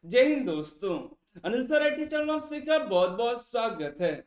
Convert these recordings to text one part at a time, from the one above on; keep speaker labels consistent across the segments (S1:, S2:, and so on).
S1: जय हिंद दोस्तों। Anil sir IT channel आपसे का बहुत बहुत स्वागत है।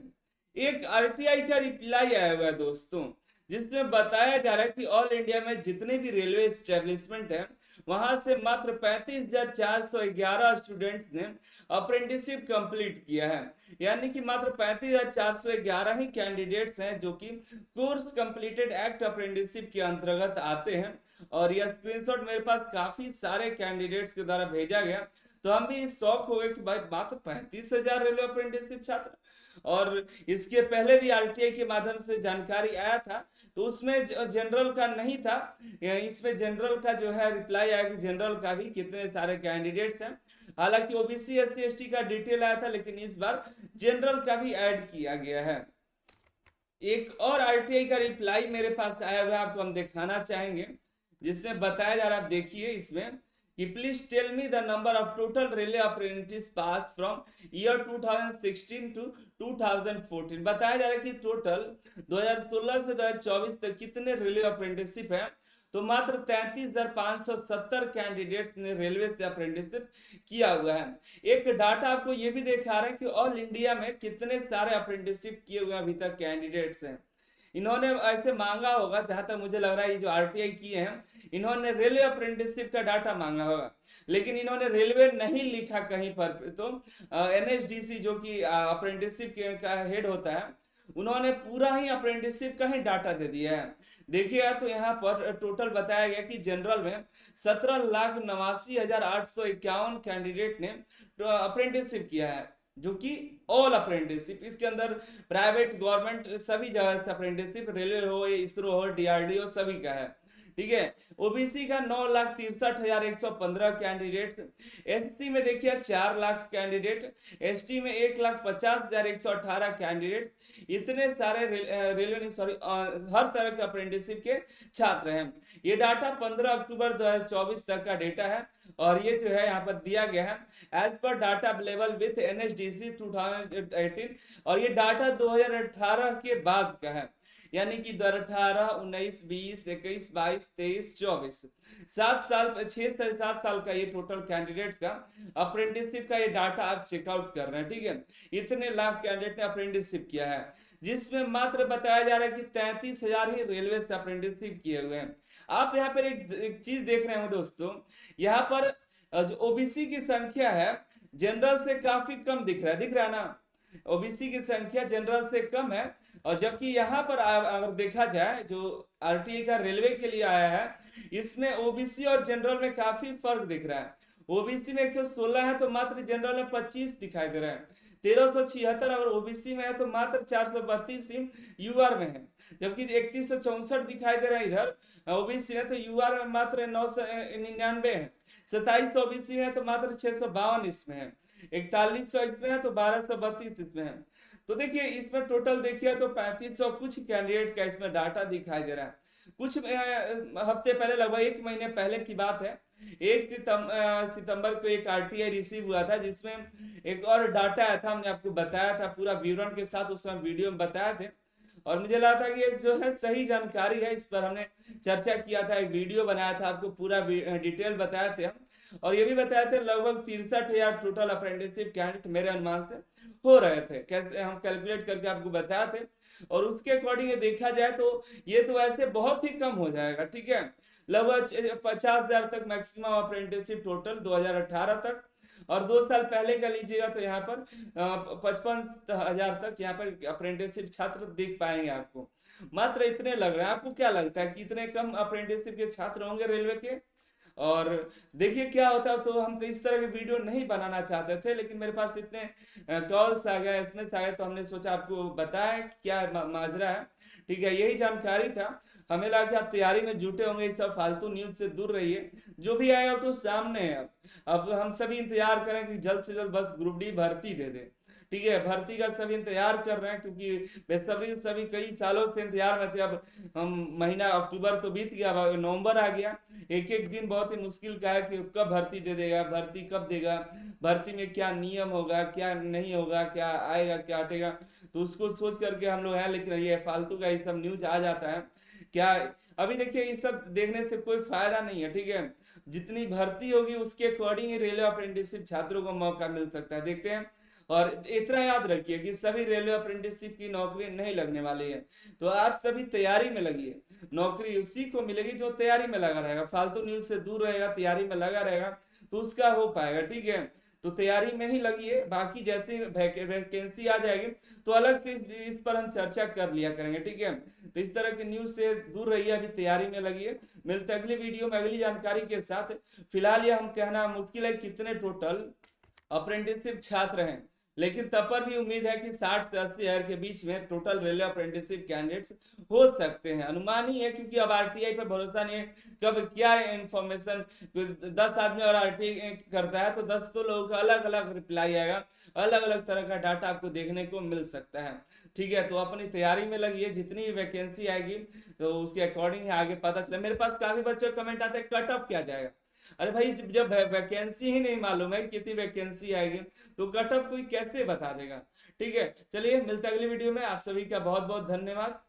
S1: एक आरटीआई का रिप्लाई आया हुआ है दोस्तों, जिसमें बताया जा रहा है कि ऑल इंडिया में जितने भी रेलवे स्टेब्लिशमेंट है वहां से मात्र 35,411 स्टूडेंट्स ने अप्रेंटिसशिप कंप्लीट किया है। यानी कि मात्र 35,411 ही कैंडिडेट्स हैं जो कि कोर्स कंप्लीटेड एक्ट अप्रेंटिसशिप के अंतर्गत आते हैं। और यह स्क्रीनशॉट मेरे पास काफी सारे कैंडिडेट्स के द्वारा भेजा गया, तो हम भी शौक हो गए कि भाई मात्र 35,000 रेलवे अप्रेंटिसशिप छात्र। और इसके पहले भी आरटीआई के माध्यम से जानकारी आया था, तो उसमें जनरल का नहीं था। इसमें जनरल का जो है रिप्लाई आया कि जनरल का भी कितने सारे कैंडिडेट्स हैं। हालांकि ओबीसी एससी एसटी का डिटेल आया था, लेकिन इस बार जनरल का भी ऐड किया गया है। एक और आरटीआई का रिप्लाई मेरे पास आया हुआ है, आपको हम दिखाना चाहेंगे, जिसमें बताया जा रहा है। आप देखिए इसमें कि please tell me the number of total railway apprentice pass from year 2016 to 2014। बताया जा रहा है कि टोटल 2016 से 2024 तक कितने रेलवे अप्रेंटिसशिप है। तो मात्र 33,570 कैंडिडेट्स ने रेलवे से अप्रेंटिसशिप किया हुआ है। एक डाटा आपको ये भी दिखा रहा है कि ऑल इंडिया में कितने सारे अप्रेंटिसशिप किए हुए अभी तक कैंडिडेट्स हैं। इन्होंने ऐसे मांगा होगा, जहां तक मुझे लग रहा है ये जो आरटीआई किए हैं इन्होंने रेलवे अप्रेंटिसशिप का डाटा मांगा होगा, लेकिन इन्होंने रेलवे नहीं लिखा कहीं पर। तो एनएचडीसी जो कि अप्रेंटिसशिप का हेड होता है, उन्होंने पूरा ही अप्रेंटिसशिप का ही डाटा दे दिया है। देखिएगा तो यहाँ पर टोटल बताया गया कि जनरल में 17,89,851 कैंडिडेट ने अप्रेंटिसशिप किया है, जो कि ऑल अप्रेंटिसशिप। इसके अंदर प्राइवेट गवर्नमेंट सभी जगह से अप्रेंटिसशिप, रेलवे हो, इसरो हो, डीआरडीओ सभी का है। ठीक है। ओबीसी का 9,63,115 कैंडिडेट। एससी में देखिए 4 लाख कैंडिडेट। एसटी में 1,50,118 कैंडिडेट। इतने सारे रेलवे नहीं, सॉरी, हर तरह के अप्रेंटिसशिप के छात्र हैं। ये डाटा 15 अक्टूबर 2024 तक का डेटा है। और ये जो है यहाँ पर दिया गया है as per data available with NHDC 2018। और ये डाटा 2018 के बाद का है, यानी कि 2018, 19, 20, 21, 22, 23, 24, 7 साल, 6 से 7 साल का ये टोटल कैंडिडेट्स का अप्रेंटिसशिप का ये डाटा आप चेकआउट कर रहे हैं। ठीक है। इतने लाख कैंडिडेट ने अप्रेंटिसशिप किया है, जिसमें मात्र बताया जा रहा है कि 33,000 ही रेलवे से अप्रेंटिसशिप किए हुए हैं। आप यहाँ पर एक चीज देख रहे हो दोस्तों, यहाँ पर जो ओबीसी की संख्या है जनरल से काफी कम दिख रहा है ना। ओबीसी की संख्या जनरल से कम है। और जबकि यहाँ पर अगर देखा जाए जो आरटीआई का रेलवे के लिए आया है, इसमें ओबीसी और जनरल में काफी फर्क दिख रहा है। ओबीसी में 116 है तो मात्र जनरल में 25 दिखाई दे रहा है। 1376 अगर ओबीसी में है तो मात्र 432 ही यूआर में है। जबकि 3164 दिखाई दे रहा है इधर ओबीसी में, तो यूआर में मात्र 999 है। 27 ओबीसी में है तो मात्र 652 इसमें है। 4100 इसमें है तो 1232 इसमें है। तो देखिए इसमें टोटल देखिए तो 3500 कुछ कैंडिडेट का इसमें डाटा दिखाई दे रहा है। कुछ हफ्ते पहले, लगभग 1 महीने पहले की बात है, 1 सितंबर को एक आरटीआई रिसीव हुआ था, जिसमें एक और डाटा आया था। हमने आपको बताया था पूरा विवरण के साथ, उस समय वीडियो में बताए थे। और मुझे लगा था कि ये जो है सही जानकारी है, इस पर हमने चर्चा किया था, एक वीडियो बनाया था, आपको पूरा डिटेल बताए थे हम। और ये भी बताए थे लगभग 63,000 टोटल अप्रेंटिसशिप कैंडिडेट मेरे अनुमान से हो रहे थे, कैसे हम कैलकुलेट करके आपको बताए थे। और उसके अकॉर्डिंग देखा जाए तो ये तो ऐसे बहुत ही कम हो जाएगा। ठीक है। लगभग 50,000 तक मैक्सिमम अप्रेंटिसशिप टोटल 2018 तक। और 2 साल पहले का लीजिएगा तो यहाँ पर 55,000 तक यहाँ पर अप्रेंटिसशिप छात्र दिख पाएंगे आपको। मात्र इतने लग रहे हैं। आपको क्या लगता है कि इतने कम अप्रेंटिसशिप के छात्र होंगे रेलवे के? और देखिए क्या होता है, तो हम तो इस तरह की वीडियो नहीं बनाना चाहते थे, लेकिन मेरे पास इतने कॉल्स आ गए, एसएमएस आ गए, तो हमने सोचा आपको बताएं क्या माजरा है। ठीक है, यही जानकारी था। हमें लगा कि आप तैयारी में जुटे होंगे, इस सब फालतू न्यूज से दूर रहिए। जो भी आएगा तो सामने है। अब हम सभी इंतजार करें कि जल्द से जल्द बस ग्रुप डी भर्ती दे दे। ठीक है, भर्ती का सभी इंतजार कर रहे हैं, क्योंकि बेसब्री से सभी कई सालों से इंतजार में थे। अब हम महीना अक्टूबर तो बीत गया, अब नवंबर आ गया। एक एक दिन बहुत ही मुश्किल का है कि कब भर्ती दे देगा, भर्ती कब देगा, भर्ती में क्या नियम होगा, क्या नहीं होगा, क्या आएगा, क्या हटेगा। तो उसको सोच करके हम लोग हैं, लेकिन ये फालतू का ये सब न्यूज आ जाता है क्या। अभी देखिए ये सब देखने से कोई फायदा नहीं है। ठीक है। जितनी भर्ती होगी उसके अकॉर्डिंग ही रेलवे अप्रेंटिसशिप छात्रों को मौका मिल सकता है, देखते हैं। और इतना याद रखिए कि सभी रेलवे अप्रेंटिसशिप की नौकरी नहीं लगने वाली है, तो आप सभी तैयारी में लगिए। नौकरी उसी को मिलेगी जो तैयारी में लगा रहेगा, फालतू न्यूज से दूर रहेगा, तैयारी में लगा रहेगा, तो उसका हो पाएगा, ठीक है। तो तैयारी में ही लगिए, बाकी जैसे वैकेंसी आ जाएगी तो अलग से इस पर हम चर्चा कर लिया करेंगे, ठीक है। तो इस तरह की न्यूज से दूर रहिए, अभी तैयारी में लगिए। मिलते अगली वीडियो में अगली जानकारी के साथ। फिलहाल ये हम कहना मुश्किल है कितने टोटल अप्रेंटिसशिप छात्र हैं, लेकिन तब पर भी उम्मीद है कि 60 से 80 हजार के बीच में टोटल रेलवे अप्रेंटिसशिप कैंडिडेट्स हो सकते हैं। अनुमान ही है, क्योंकि अब आरटीआई पर भरोसा नहीं है, कब क्या इंफॉर्मेशन 10 आदमी और आरटीआई करता है तो 10 तो लोगों का अलग अलग रिप्लाई आएगा, अलग अलग तरह का डाटा आपको देखने को मिल सकता है, ठीक है। तो अपनी तैयारी में लगिए, जितनी वैकेंसी आएगी तो उसके अकॉर्डिंग आगे पता चले। मेरे पास काफी बच्चों कमेंट आते हैं कट ऑफ क्या जाएगा। अरे भाई, जब वैकेंसी ही नहीं मालूम है कितनी वैकेंसी आएगी तो कट ऑफ कोई कैसे बता देगा, ठीक है। चलिए मिलते अगली वीडियो में, आप सभी का बहुत बहुत धन्यवाद।